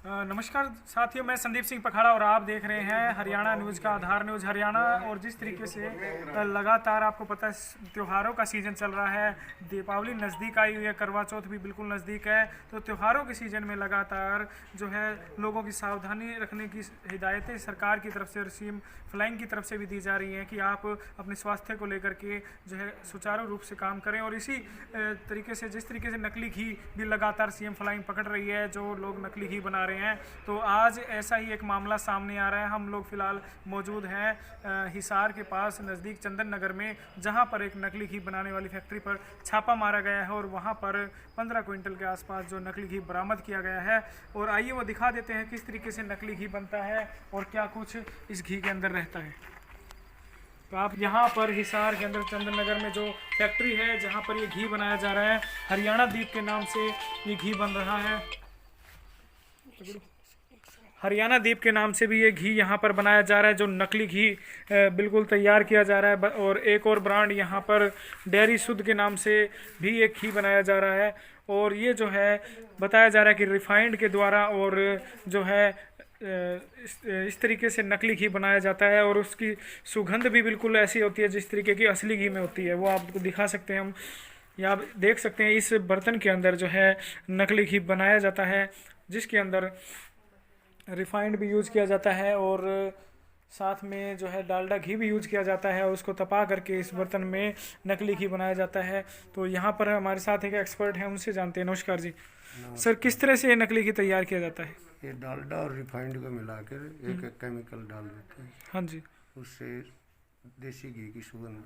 नमस्कार साथियों, मैं संदीप सिंह पखाड़ा और आप देख रहे हैं हरियाणा न्यूज़ का आधार न्यूज़ हरियाणा। और जिस तरीके से लगातार आपको पता है त्योहारों का सीज़न चल रहा है, दीपावली नज़दीक आई हुई है, करवा चौथ भी बिल्कुल नज़दीक है। तो त्योहारों के सीज़न में लगातार जो है लोगों की सावधानी रखने की हिदायतें सरकार की तरफ से और सीएम फ्लाइंग की तरफ से भी दी जा रही हैं कि आप अपने स्वास्थ्य को लेकर के जो है सुचारू रूप से काम करें। और इसी तरीके से जिस तरीके से नकली घी भी लगातार सीएम फ्लाइंग पकड़ रही है, जो लोग नकली घी बना रहे हैं, तो आज ऐसा ही एक मामला सामने आ रहा है। हम लोग फिलहाल मौजूद हैं हिसार के पास नज़दीक चंदन नगर में, जहां पर एक नकली घी बनाने वाली फैक्ट्री पर छापा मारा गया है और वहां पर 15 क्विंटल के आसपास जो नकली घी बरामद किया गया है। और आइए वो दिखा देते हैं किस तरीके से नकली घी बनता है और क्या कुछ इस घी के अंदर रहता है। तो आप यहाँ पर हिसार के अंदर चंदन नगर में जो फैक्ट्री है जहाँ पर ये घी बनाया जा रहा है, हरियाणा दीप के नाम से ये घी बन रहा है। हरियाणा दीप के नाम से भी ये घी यहाँ पर बनाया जा रहा है, जो नकली घी बिल्कुल तैयार किया जा रहा है। और एक और ब्रांड यहाँ पर डेयरी शुद्ध के नाम से भी एक घी बनाया जा रहा है। और ये जो है बताया जा रहा है कि रिफाइंड के द्वारा और जो है इस तरीके से नकली घी बनाया जाता है। और उसकी सुगंध भी बिल्कुल ऐसी होती है जिस तरीके की असली घी में होती है। वो आपको दिखा सकते हैं हम, या आप देख सकते हैं इस बर्तन के अंदर जो है नकली घी बनाया जाता है, जिसके अंदर रिफाइंड भी यूज़ किया जाता है और साथ में जो है डालडा घी भी यूज़ किया जाता है। और उसको तपा करके इस बर्तन में नकली घी बनाया जाता है। तो यहाँ पर हमारे साथ एक एक्सपर्ट हैं, उनसे जानते हैं। नमस्कार जी। सर, किस तरह से ये नकली घी तैयार किया जाता है? ये डालडा और रिफाइंड को मिलाकर एक केमिकल डाल देते हैं। हाँ जी। उससे देसी घी की सुगंध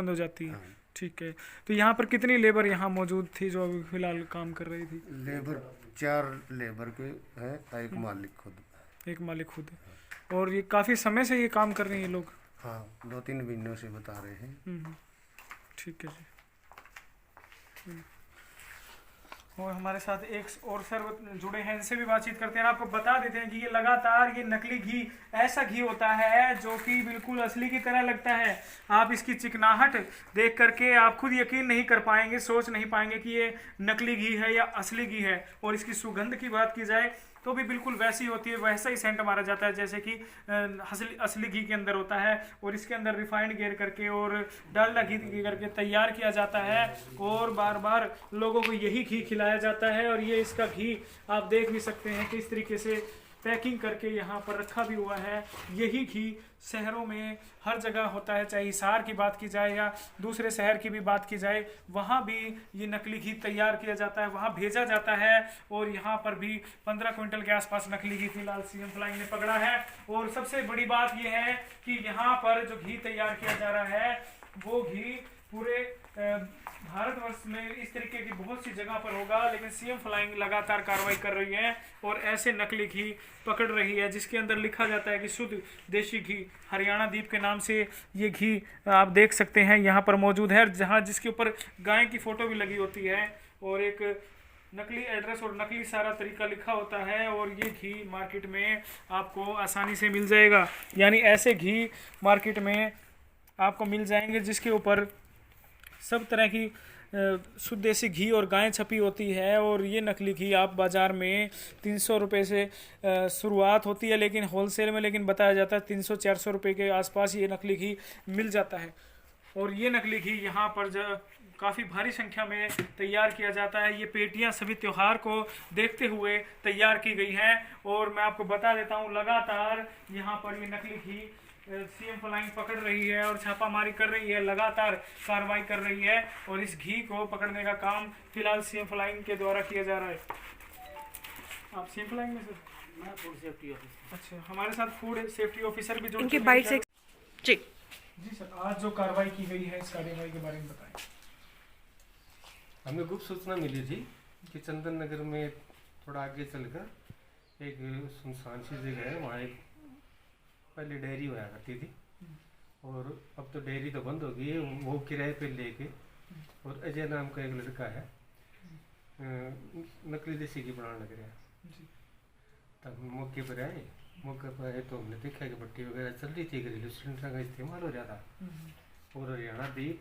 हो जाती है। हाँ। ठीक है। तो यहाँ पर कितनी लेबर यहाँ मौजूद थी जो अभी फिलहाल काम कर रही थी? लेबर 4 लेबर के है, एक मालिक खुद। एक मालिक खुद है। और ये काफ़ी समय से ये काम कर रहे हैं ये लोग? हाँ, 2-3 महीनों से बता रहे हैं। ठीक है जी। और हमारे साथ एक और सर जुड़े हैं, इनसे भी बातचीत करते हैं। आपको बता देते हैं कि ये लगातार ये नकली घी ऐसा घी होता है जो कि बिल्कुल असली की तरह लगता है। आप इसकी चिकनाहट देख करके आप खुद यकीन नहीं कर पाएंगे, सोच नहीं पाएंगे कि ये नकली घी है या असली घी है। और इसकी सुगंध की बात की जाए तो भी बिल्कुल वैसी होती है, वैसा ही सेंट मारा जाता है जैसे कि असली घी के अंदर होता है। और इसके अंदर रिफाइंड गेर करके और डालडा घी करके तैयार किया जाता है और बार बार लोगों को यही घी खिलाया जाता है। और ये इसका घी आप देख भी सकते हैं किस तरीके से पैकिंग करके यहाँ पर रखा भी हुआ है। यही घी शहरों में हर जगह होता है, चाहे हिसार की बात की जाए या दूसरे शहर की भी बात की जाए, वहाँ भी ये नकली घी तैयार किया जाता है, वहाँ भेजा जाता है। और यहाँ पर भी 15 क्विंटल के आसपास नकली घी फिलहाल सीएम फ्लाइंग ने पकड़ा है। और सबसे बड़ी बात यह है कि यहाँ पर जो घी तैयार किया जा रहा है वो घी पूरे भारतवर्ष में इस तरीके की बहुत सी जगह पर होगा, लेकिन सीएम फ्लाइंग लगातार कार्रवाई कर रही है और ऐसे नकली घी पकड़ रही है जिसके अंदर लिखा जाता है कि शुद्ध देसी घी। हरियाणा दीप के नाम से ये घी आप देख सकते हैं यहाँ पर मौजूद है, जहाँ जिसके ऊपर गाय की फोटो भी लगी होती है और एक नकली एड्रेस और नकली सारा तरीका लिखा होता है। और ये घी मार्केट में आपको आसानी से मिल जाएगा, यानी ऐसे घी मार्केट में आपको मिल जाएंगे जिसके ऊपर सब तरह की शुद्ध देसी घी और गाय छपी होती है। और ये नकली घी आप बाज़ार में 300 रुपये से शुरुआत होती है, लेकिन होलसेल में लेकिन बताया जाता है 300-400 रुपये के आसपास ये नकली घी मिल जाता है। और ये नकली घी यहाँ पर काफ़ी भारी संख्या में तैयार किया जाता है। ये पेटियाँ सभी त्यौहार को देखते हुए तैयार की गई हैं। और मैं आपको बता देता हूँ लगातार यहाँ पर ये नकली घी सीएम फ्लाइंग पकड़ रही है और छापामारी कर रही है, लगातार कार्रवाई कर रही है। और इस घी को पकड़ने का काम फिलहाल सीएम फ्लाइंग के द्वारा किया जा रहा है। आप सीएम फ्लाइंग में सर? मैं फूड सेफ्टी ऑफिसर। अच्छा, हमारे साथ फूड सेफ्टी ऑफिसर भी जुड़ इनके चुके बाइट हैं। से जी सर, आज जो कार्रवाई की गई है इस कार्रवाई के बारे में बताएं। हमें गुप्त सूचना मिली थी कि चंदन नगर में थोड़ा आगे चलकर एक सुनसान सी जगह है, वहाँ एक पहले डेयरी हुआ करती थी और अब तो डेयरी तो बंद हो गई है, वो किराए पे लेके। और अजय नाम का एक लड़का है नकली देसी घी बनाने लग रहा है। तब हम मौके पर आए, मौके पर आए तो हमने देखा कि भट्टी वगैरह चल रही थी, घरेलू सिलेंडर का इस्तेमाल हो रहा था। और हरियाणा दीप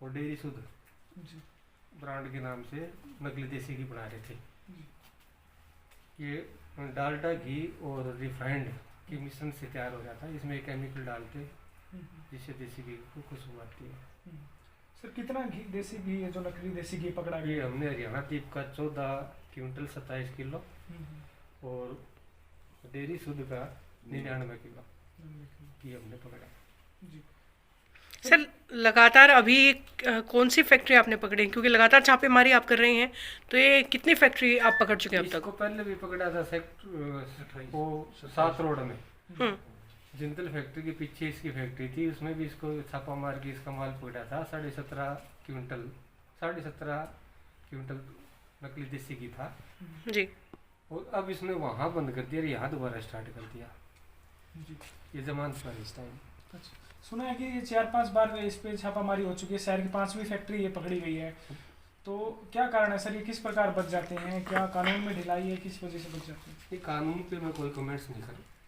और डेयरी शुद्ध ब्रांड के नाम से नकली देसी घी बना रहे थे। ये डालडा घी और रिफाइंड के मिश्रण से तैयार हो जाता है। इसमें केमिकल डालते जिससे देसी घी को खुशबू आती है। सर कितना घी देसी घी है जो नकली देसी घी पकड़ा ये गया? हमने हरियाणा द्वीप का 14 क्विंटल 27 किलो और डेयरी शुद्ध का 99 किलो ये हमने पकड़ा। जी सर लगातार अभी कौन सी फैक्ट्री आपने पकड़ी, क्योंकि लगातार छापेमारी आप कर रहे हैं, तो ये कितनी फैक्ट्री आप पकड़ चुके हैं अब तक? इसको पहले भी पकड़ा था सेक्टर वो 7 रोड में जिंदल फैक्ट्री के पीछे इसकी फैक्ट्री थी, उसमें भी इसको छापा मार के इसका माल पकड़ा था। 17.5 क्विंटल नकली देसी घी था जी। और अब इसने वहाँ बंद कर दिया, यहाँ दोबारा स्टार्ट कर दिया। जी ये जमान पर इस टाइम अच्छा, सुना है कि ये 4-5 बार इस पे छापामारी हो चुकी है, शहर की 5वीं फैक्ट्री ये पकड़ी गई है, तो क्या कारण है सर, ये किस प्रकार बच जाते हैं? क्या कानून में ढिलाई है, किस वजह से बच जाते हैं? ये कानून पे मैं कोई कमेंट्स नहीं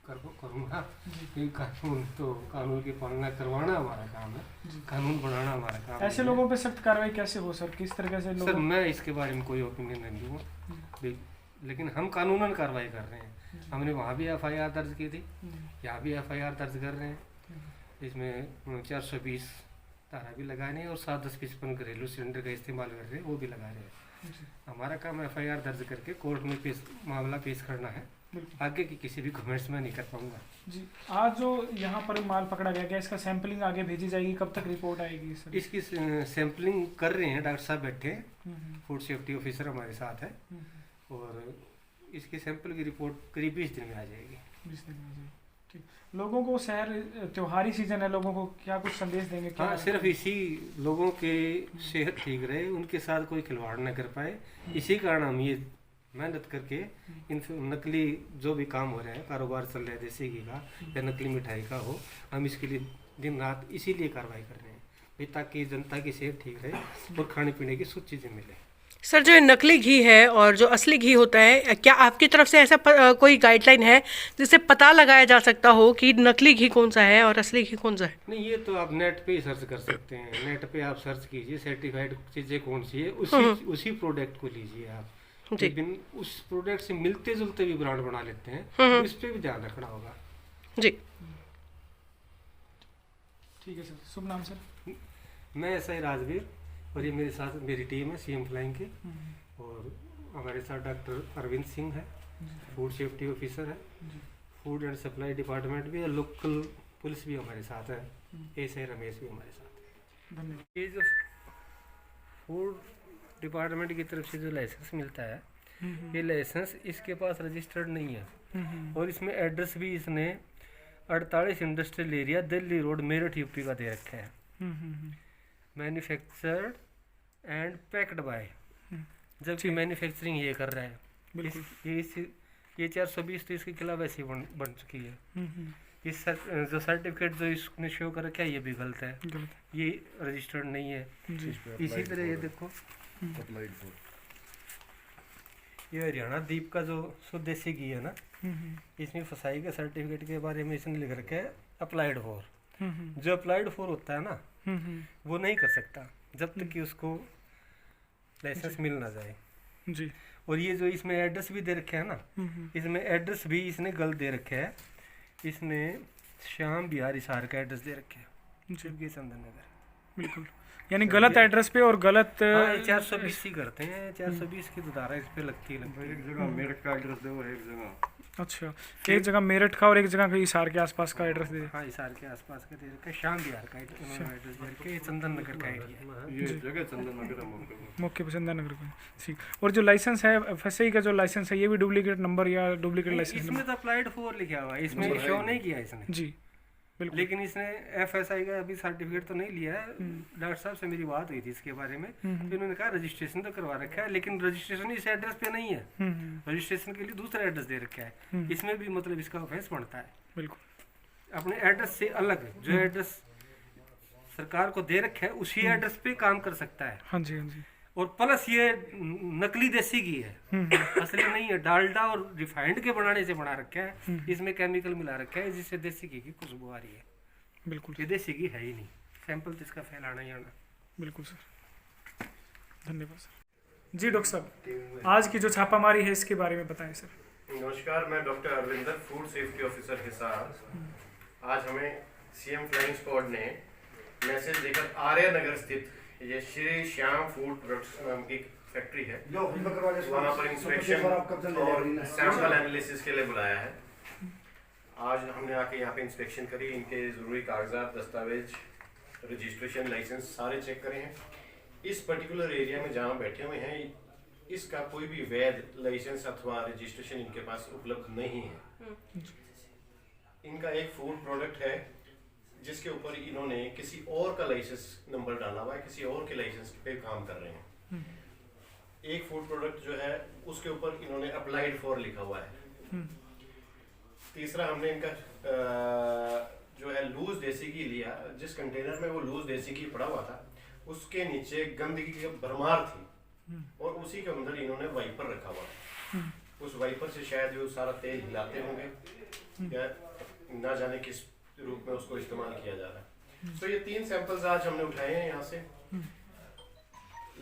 करूँगा, क्योंकि कानून की पालना करवाना हमारा काम है, कानून बनाना हमारा काम है। ऐसे लोगों पे सख्त कार्रवाई कैसे हो सर, किस तरह से सर मैं इसके बारे में कोई ओपिनियन नहीं दूँगा, लेकिन हम कानूनन कार्रवाई कर रहे हैं। हमने वहाँ भी FIR दर्ज की थी, यहाँ भी FIR दर्ज कर रहे हैं। इसमें 420 तारा भी लगाने हैं और 7-10-55 घरेलू सिलेंडर का इस्तेमाल कर रहे हैं, वो भी लगा रहे हैं। हमारा काम FIR दर्ज करके कोर्ट में मामला पेश करना है। आगे की किसी भी कमेंट्स में नहीं कर पाऊंगा। जी आज जो यहाँ पर माल पकड़ा गया, क्या इसका सैंपलिंग आगे भेजी जाएगी, कब तक रिपोर्ट आएगी सर? इसकी सैंपलिंग कर रहे हैं, डॉक्टर साहब बैठे हैं, फूड सेफ्टी ऑफिसर हमारे साथ है, और इसकी सैंपल की रिपोर्ट करीब 20 दिन में आ जाएगी। 20 दिन में आ जाएगी, ठीक। लोगों को शहर त्योहारी सीजन है, लोगों को क्या कुछ संदेश देंगे? क्या हाँ, सिर्फ इसी लोगों के सेहत ठीक रहे, उनके साथ कोई खिलवाड़ न कर पाए, इसी कारण हम ये मेहनत करके इन नकली जो भी काम हो रहा है, कारोबार चल रहा है देसी घी का या नकली मिठाई का हो, हम इसके लिए दिन रात इसीलिए कार्रवाई कर रहे हैं भाई, ताकि जनता की सेहत ठीक रहे और खाने पीने की शुद्ध चीज़ें मिले। सर जो ये नकली घी है और जो असली घी होता है, क्या आपकी तरफ से ऐसा कोई गाइडलाइन है जिससे पता लगाया जा सकता हो कि नकली घी कौन सा है और असली घी कौन सा है? नहीं, ये तो आप नेट पे ही सर्च कर सकते हैं। नेट पे आप सर्च कीजिए सर्टिफाइड चीज़ें कौन सी है, उसी प्रोडक्ट को लीजिए आप। लेकिन उस प्रोडक्ट से मिलते जुलते भी ब्रांड बना लेते हैं, तो इस पे भी ध्यान रखना होगा। जी ठीक है सर, शुभ नाम सर? मैं SI राजवीर और ये मेरे साथ मेरी टीम है CM फ्लाइंग की, और हमारे साथ डॉक्टर अरविंद सिंह है, फूड सेफ्टी ऑफिसर है, फूड एंड सप्लाई डिपार्टमेंट भी है, लोकल पुलिस भी हमारे साथ है, SI रमेश भी हमारे साथ है। धन्यवाद। ये जो फूड डिपार्टमेंट की तरफ से जो लाइसेंस मिलता है, ये लाइसेंस इसके पास रजिस्टर्ड नहीं है, और इसमें एड्रेस भी इसने 48 industrial area Delhi road Meerut UP का दे रखा है, मैन्युफैक्चर्ड एंड पैक्ड बाय, जबकि मैन्युफैक्चरिंग ये कर रहा है। ये 420 तो इसके खिलाफ ऐसी बन चुकी है। इस जो सर्टिफिकेट जो इसने शो कर रखा है ये भी गलत है, ये रजिस्टर्ड नहीं है। इसी तरह ये देखो, ये हरियाणा द्वीप का जो शुद्ध देसी घी है ना, इसमें फसाई के सर्टिफिकेट के बारे में इसने लिख रखा है अप्लाइड फॉर। जो अप्लाइड फॉर होता है ना, वो नहीं कर सकता जब तक कि उसको लाइसेंस मिल ना जाए जी। और ये जो इसमें एड्रेस भी दे रखे है ना, इसमें एड्रेस भी इसने गलत दे रखे है। इसने श्याम बिहारी हिसार का एड्रेस दे रखे है, जबकि चंदन नगर। बिल्कुल, यानी गलत एड्रेस पे और गलत 420 ही करते हैं, 420 की तो धारा इस पे लगती है। एक जगह मेरठ का एड्रेस दे और एक जगह अच्छा, एक जगह मेरठ का और एक जगह हिसार के आसपास का एड्रेस दे। हाँ, हिसार के आसपास का दे रखा है, श्याम बिहार का एड्रेस दे रखा है, चंदन नगर का एरिया है। ये जगह चंदन नगर मुख्य चंदन नगर का, ठीक। और जो लाइसेंस है FSI का जो लाइसेंस है, ये भी डुप्लीकेट नंबर या डुप्लीकेट लाइसेंस? इसमें तो अप्लाइड फॉर लिखा हुआ है, इसमें शो नहीं किया इसने जी, बिल्कुल। लेकिन इसने FSI का अभी सर्टिफिकेट तो नहीं लिया है। डॉक्टर साहब से मेरी बात हुई थी इसके बारे में, तो इन्होंने कहा रजिस्ट्रेशन तो करवा रखा है, लेकिन रजिस्ट्रेशन इस एड्रेस पे नहीं है, रजिस्ट्रेशन के लिए दूसरा एड्रेस दे रखा है। इसमें भी मतलब इसका ऑफेंस बनता है। बिल्कुल, अपने एड्रेस से अलग जो एड्रेस सरकार को दे रखा है उसी एड्रेस पे काम कर सकता है। हाँ जी, हाँ जी। और प्लस ये नकली देसी घी है, असली नहीं है, डालडा और रिफाइंड के बनाने से बना रखा है, इसमें केमिकल मिला रखा है जिससे देसी घी की खुशबू आ रही है। बिल्कुल, ये देसी घी है ही नहीं, सैंपल तो इसका फैलाना ही आना। बिल्कुल सर। धन्यवाद सर। जी डॉक्टर साहब, आज की जो छापामारी है इसके बारे में बताएं सर। नमस्कार, मैं doctor Arvinder, food safety officer Hisar. आज हमें सीएम फ्लाइंग स्क्वाड ने मैसेज देकर आर्या नगर स्थित ये श्री श्याम फूड प्रोडक्ट्स नाम की फैक्ट्री है, वहाँ पर इंस्पेक्शन और सैंपल एनालिसिस के लिए बुलाया है। आज हमने आके यहाँ पे इंस्पेक्शन करी, इनके ज़रूरी कागजात, दस्तावेज, रजिस्ट्रेशन, लाइसेंस सारे चेक करे हैं। इस पर्टिकुलर एरिया में जहाँ बैठे हुए हैं इसका कोई भी वैध लाइसेंस अथवा रजिस्ट्रेशन इनके पास उपलब्ध नहीं है। इनका एक फूड प्रोडक्ट है जिसके ऊपर इन्होंने किसी और का लाइसेंस नंबर डाला हुआ है, किसी और के लाइसेंस पे काम कर रहे हैं। एक फूड प्रोडक्ट जो है उसके ऊपर इन्होंने अप्लाइड फॉर लिखा हुआ है। तीसरा, हमने इनका जो है लूज देसी घी लिया, जिस कंटेनर में वो लूज देसी घी पड़ा हुआ था उसके नीचे गंदगी की भरमार थी और उसी के अंदर इन्होंने वाइपर रखा हुआ है। उस वाइपर से शायद वो सारा तेल हिलाते होंगे या ना जाने किस रूप में उसको इस्तेमाल किया जा रहा है। तो ये 3 सैंपल्स आज हमने उठाए हैं यहाँ से।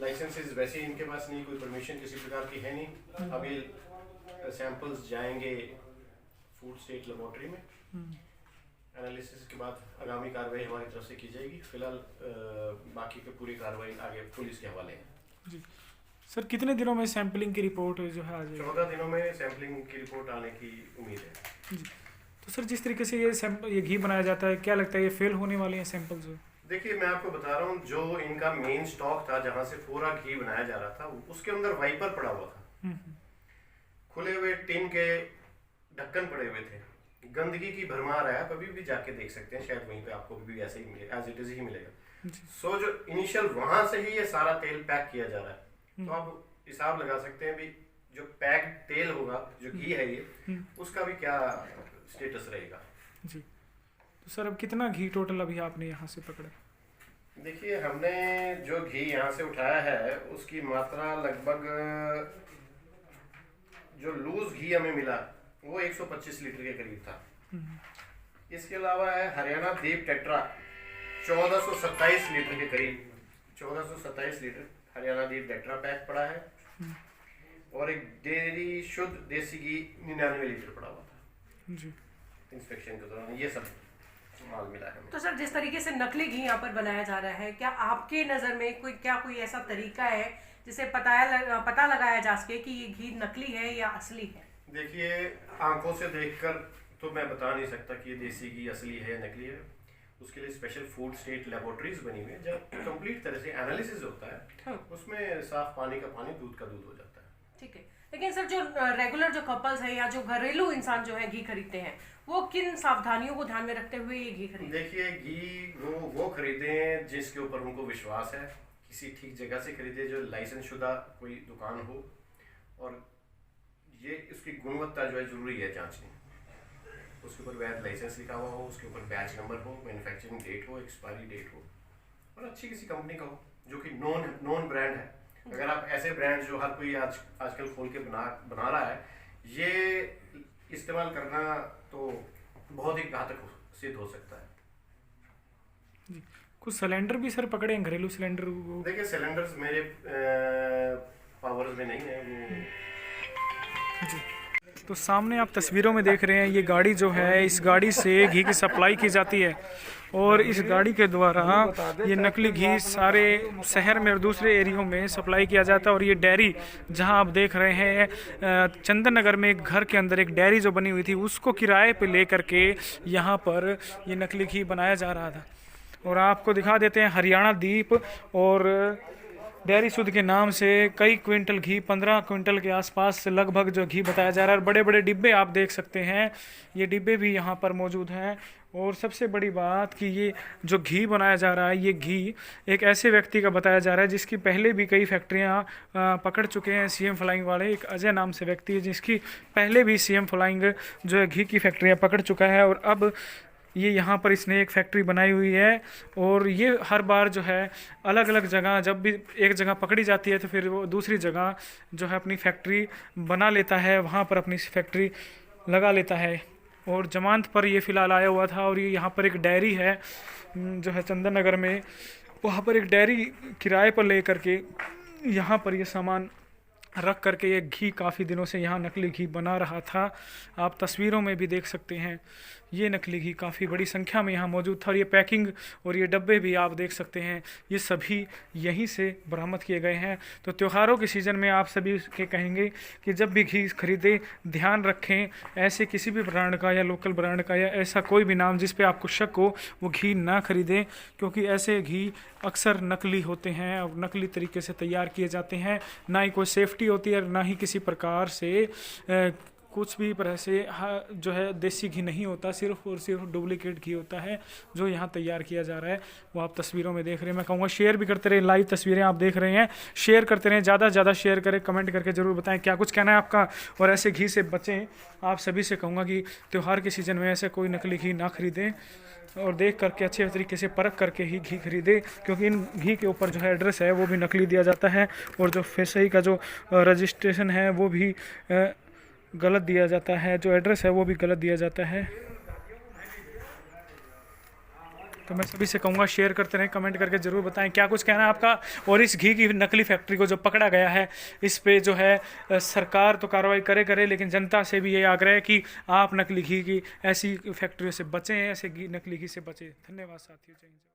लाइसेंसेस वैसे ही इनके पास नहीं, कोई परमिशन किसी प्रकार की है नहीं। अब ये सैंपल्स जाएंगे फूड स्टेट लेबोरेटरी में। एनालिसिस के बाद आगामी कार्रवाई हमारी तरफ से की जाएगी। फिलहाल बाकी की पूरी कार्रवाई आगे पुलिस के हवाले है। जी सर, कितने दिनों में सैंपलिंग की रिपोर्ट जो है आ जाएगी? 14 दिनों में सैंपलिंग की रिपोर्ट आने की उम्मीद है। जी, तो सर जिस तरीके से ये घी बनाया जाता है, क्या लगता है ये फेल होने वाले हैं सैंपल्स? देखिए, मैं आपको बता रहा हूँ, जो इनका मेन स्टॉक था जहाँ से पूरा घी बनाया जा रहा था उसके अंदर वाइपर पड़ा हुआ था, खुले हुए टिन के ढक्कन पड़े हुए थे, गंदगी की भरमार है। आप अभी भी जाके देख सकते हैं, शायद वहीं पे आपको भी ऐसे ही मिलेगा, एज इट इज ही मिलेगा। सो जो इनिशियल वहां से ही ये सारा तेल पैक किया जा रहा है, तो आप हिसाब लगा सकते हैं भी जो पैक तेल होगा, जो घी है ये, उसका भी क्या स्टेटस रहेगा। जी, तो सर अब कितना घी टोटल अभी आपने यहाँ से पकड़ा? देखिए, हमने जो घी यहाँ से उठाया है उसकी मात्रा लगभग, जो लूज घी हमें मिला वो 125 लीटर के करीब था। इसके अलावा है हरियाणा दीप टेट्रा 1427 लीटर के करीब, 1427 लीटर हरियाणा दीप टेट्रा पैक पड़ा है, और एक डेयरी शुद्ध देसी घी 99 लीटर पड़ा हुआ था। जी, इंस्पेक्शन के दौरान ये सब माल मिला है। तो सर जिस तरीके से नकली घी यहाँ पर बनाया जा रहा है, क्या आपके नज़र में कोई ऐसा तरीका है जिसे पता लगाया जा सके कि ये घी नकली है या असली है? देखिए, आंखों से देखकर तो मैं बता नहीं सकता कि ये देसी घी असली है या नकली है। उसके लिए स्पेशल फूड स्टेट लेबोरेटरीज बनी हुई है, जब कंप्लीट तरह से एनालिसिस होता है उसमें साफ पानी का पानी, दूध का दूध हो जाता है। ठीक है, लेकिन सर जो रेगुलर जो कपल्स हैं या जो घरेलू इंसान जो है घी खरीदते हैं, वो किन सावधानियों को ध्यान में रखते हुए ये घी खरीदते हैं? देखिए, घी वो खरीदे हैं जिसके ऊपर उनको विश्वास है, किसी ठीक जगह से खरीदे, जो लाइसेंस शुदा कोई दुकान हो, और ये इसकी गुणवत्ता जो है जरूरी है जांचनी। उसके ऊपर वैध लाइसेंस लिखा हुआ हो, उसके ऊपर बैच नंबर हो, मैन्युफैक्चरिंग डेट हो, एक्सपायरी डेट हो, और अच्छी किसी कंपनी का हो जो कि नॉन ब्रांड है। अगर आप ऐसे ब्रांड जो हर कोई आजकल खोल के बना रहा है, ये इस्तेमाल करना तो बहुत ही घातक सिद्ध हो सकता है। जी, कुछ सिलेंडर भी सर पकड़े हैं, घरेलू सिलेंडर? देखिए, सिलेंडर्स मेरे पावर्स में नहीं है वो। जी, तो सामने आप तस्वीरों में देख रहे हैं, ये गाड़ी जो है, इस गाड़ी से घी की सप्लाई की जाती है, और इस गाड़ी के द्वारा ये नकली घी सारे शहर में और दूसरे एरियो में सप्लाई किया जाता है। और ये डेयरी जहां आप देख रहे हैं, चंदन नगर में एक घर के अंदर एक डेयरी जो बनी हुई थी, उसको किराए पे लेकर के यहाँ पर ये नकली घी बनाया जा रहा था। और आपको दिखा देते हैं, हरियाणा दीप और डेयरी शुद्ध के नाम से कई क्विंटल घी, 15 क्विंटल के आसपास लगभग जो घी बताया जा रहा है। बड़े बड़े डिब्बे आप देख सकते हैं, ये डिब्बे भी यहाँ पर मौजूद हैं। और सबसे बड़ी बात कि ये जो घी बनाया जा रहा है, ये घी एक ऐसे व्यक्ति का बताया जा रहा है जिसकी पहले भी कई फैक्ट्रियाँ पकड़ चुके हैं सीएम फ्लाइंग वाले। एक अजय नाम से व्यक्ति है जिसकी पहले भी सीएम फ्लाइंग जो है घी की फैक्ट्रियाँ पकड़ चुका है, और अब ये यहाँ पर इसने एक फैक्ट्री बनाई हुई है। और ये हर बार जो है अलग अलग जगह, जब भी एक जगह पकड़ी जाती है तो फिर वो दूसरी जगह जो है अपनी फैक्ट्री बना लेता है, वहाँ पर अपनी फैक्ट्री लगा लेता है। और जमानत पर ये फ़िलहाल आया हुआ था। और ये यहाँ पर एक डेयरी है जो है चंदन नगर में, वहाँ पर एक डेयरी किराए पर ले करके यहाँ पर ये सामान रख करके ये घी काफ़ी दिनों से यहाँ नकली घी बना रहा था। आप तस्वीरों में भी देख सकते हैं ये नकली घी काफ़ी बड़ी संख्या में यहाँ मौजूद था। और ये पैकिंग और ये डब्बे भी आप देख सकते हैं, ये सभी यहीं से बरामद किए गए हैं। तो त्योहारों के सीज़न में आप सभी के कहेंगे कि जब भी घी खरीदें ध्यान रखें, ऐसे किसी भी ब्रांड का या लोकल ब्रांड का या ऐसा कोई भी नाम जिस पे आपको शक हो वो घी ना खरीदें, क्योंकि ऐसे घी अक्सर नकली होते हैं और नकली तरीके से तैयार किए जाते हैं। ना ही कोई सेफ्टी होती है, ना ही किसी प्रकार से कुछ भी तरह से जो है देसी घी नहीं होता, सिर्फ और सिर्फ डुप्लीकेट घी होता है जो यहाँ तैयार किया जा रहा है। वो आप तस्वीरों में देख रहे हैं। मैं कहूँगा शेयर भी करते रहे, लाइव तस्वीरें आप देख रहे हैं, शेयर करते रहें, ज़्यादा से ज़्यादा शेयर करें, कमेंट करके ज़रूर बताएं क्या कुछ कहना है आपका। और ऐसे घी से बचें। आप सभी से कहूँगा कि त्यौहार के सीज़न में ऐसे कोई नकली घी ना खरीदें और देख करके अच्छे तरीके से परख करके ही घी खरीदे, क्योंकि इन घी के ऊपर जो है एड्रेस है वो भी नकली दिया जाता है और जो FSI का जो रजिस्ट्रेशन है वो भी गलत दिया जाता है, जो एड्रेस है वो भी गलत दिया जाता है। तो मैं सभी से कहूँगा शेयर करते रहें, कमेंट करके ज़रूर बताएं क्या कुछ कहना है आपका। और इस घी की नकली फैक्ट्री को जो पकड़ा गया है इस पे जो है सरकार तो कार्रवाई करे, लेकिन जनता से भी ये आग्रह है कि आप नकली घी की ऐसी फैक्ट्रियों से बचें, ऐसे घी नकली घी से बचें। धन्यवाद साथियों।